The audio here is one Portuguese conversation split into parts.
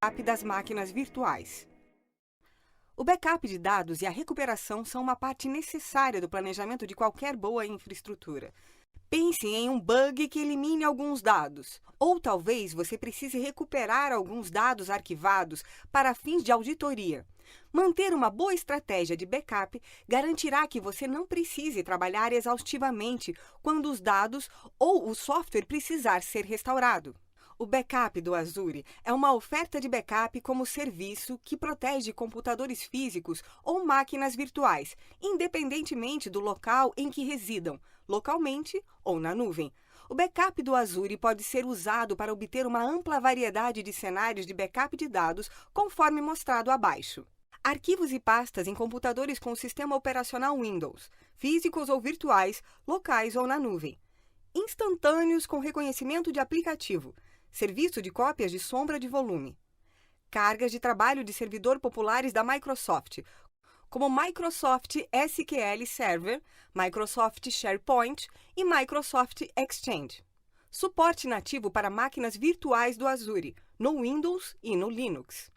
backup das máquinas virtuais. O backup de dados e a recuperação são uma parte necessária do planejamento de qualquer boa infraestrutura. Pense em um bug que elimine alguns dados, ou talvez você precise recuperar alguns dados arquivados para fins de auditoria. Manter uma boa estratégia de backup garantirá que você não precise trabalhar exaustivamente quando os dados ou o software precisar ser restaurado. O backup do Azure é uma oferta de backup como serviço que protege computadores físicos ou máquinas virtuais, independentemente do local em que residam, localmente ou na nuvem. O backup do Azure pode ser usado para obter uma ampla variedade de cenários de backup de dados, conforme mostrado abaixo. Arquivos e pastas em computadores com o sistema operacional Windows, físicos ou virtuais, locais ou na nuvem. Instantâneos com reconhecimento de aplicativo. Serviço de cópias de sombra de volume. Cargas de trabalho de servidor populares da Microsoft, como Microsoft SQL Server, Microsoft SharePoint e Microsoft Exchange. Suporte nativo para máquinas virtuais do Azure, no Windows e no Linux.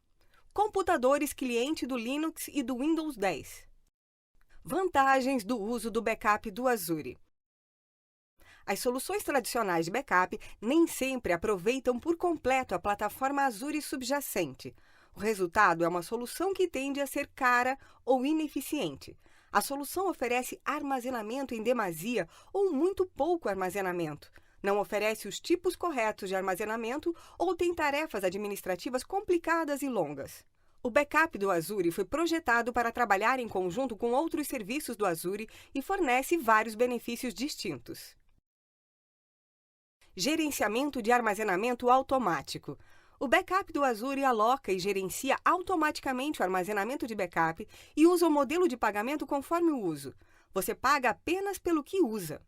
Computadores cliente do Linux e do Windows 10. Vantagens do uso do backup do Azure. As soluções tradicionais de backup nem sempre aproveitam por completo a plataforma Azure subjacente. O resultado é uma solução que tende a ser cara ou ineficiente. A solução oferece armazenamento em demasia ou muito pouco armazenamento. Não oferece os tipos corretos de armazenamento ou tem tarefas administrativas complicadas e longas. O backup do Azure foi projetado para trabalhar em conjunto com outros serviços do Azure e fornece vários benefícios distintos. Gerenciamento de armazenamento automático. O backup do Azure aloca e gerencia automaticamente o armazenamento de backup e usa o modelo de pagamento conforme o uso. Você paga apenas pelo que usa.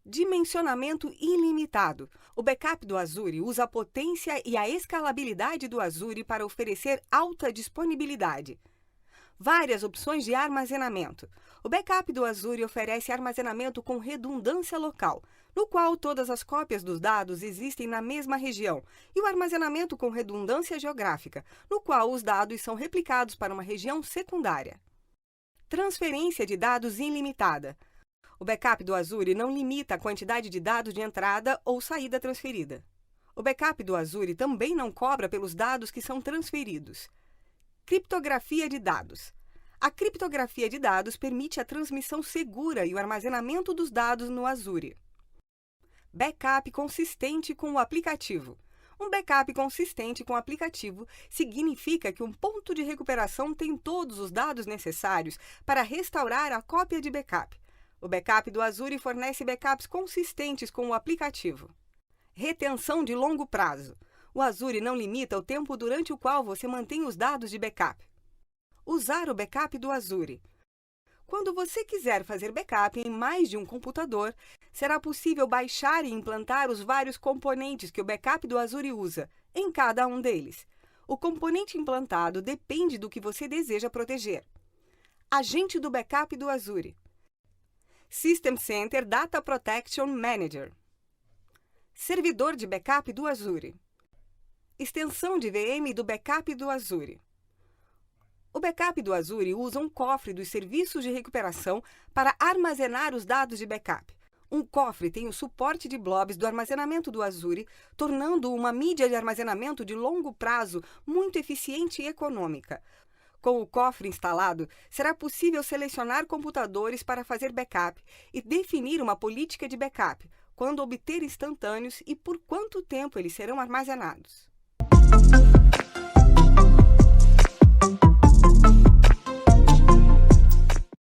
Dimensionamento ilimitado. O backup do Azure usa a potência e a escalabilidade do Azure para oferecer alta disponibilidade. Várias opções de armazenamento. O backup do Azure oferece armazenamento com redundância local, no qual todas as cópias dos dados existem na mesma região, e o armazenamento com redundância geográfica, no qual os dados são replicados para uma região secundária. Transferência de dados ilimitada. O backup do Azure não limita a quantidade de dados de entrada ou saída transferida. O backup do Azure também não cobra pelos dados que são transferidos. Criptografia de dados. A criptografia de dados permite a transmissão segura e o armazenamento dos dados no Azure. Backup consistente com o aplicativo. Um backup consistente com o aplicativo significa que um ponto de recuperação tem todos os dados necessários para restaurar a cópia de backup. O backup do Azure fornece backups consistentes com o aplicativo. Retenção de longo prazo. O Azure não limita o tempo durante o qual você mantém os dados de backup. Usar o backup do Azure. Quando você quiser fazer backup em mais de um computador, será possível baixar e implantar os vários componentes que o backup do Azure usa, em cada um deles. O componente implantado depende do que você deseja proteger. Agente do backup do Azure. System Center Data Protection Manager. Servidor de backup do Azure. Extensão de VM do backup do Azure. O backup do Azure usa um cofre dos serviços de recuperação para armazenar os dados de backup. Um cofre tem o suporte de blobs do armazenamento do Azure, tornando uma mídia de armazenamento de longo prazo muito eficiente e econômica. Com o cofre instalado, será possível selecionar computadores para fazer backup e definir uma política de backup, quando obter instantâneos e por quanto tempo eles serão armazenados.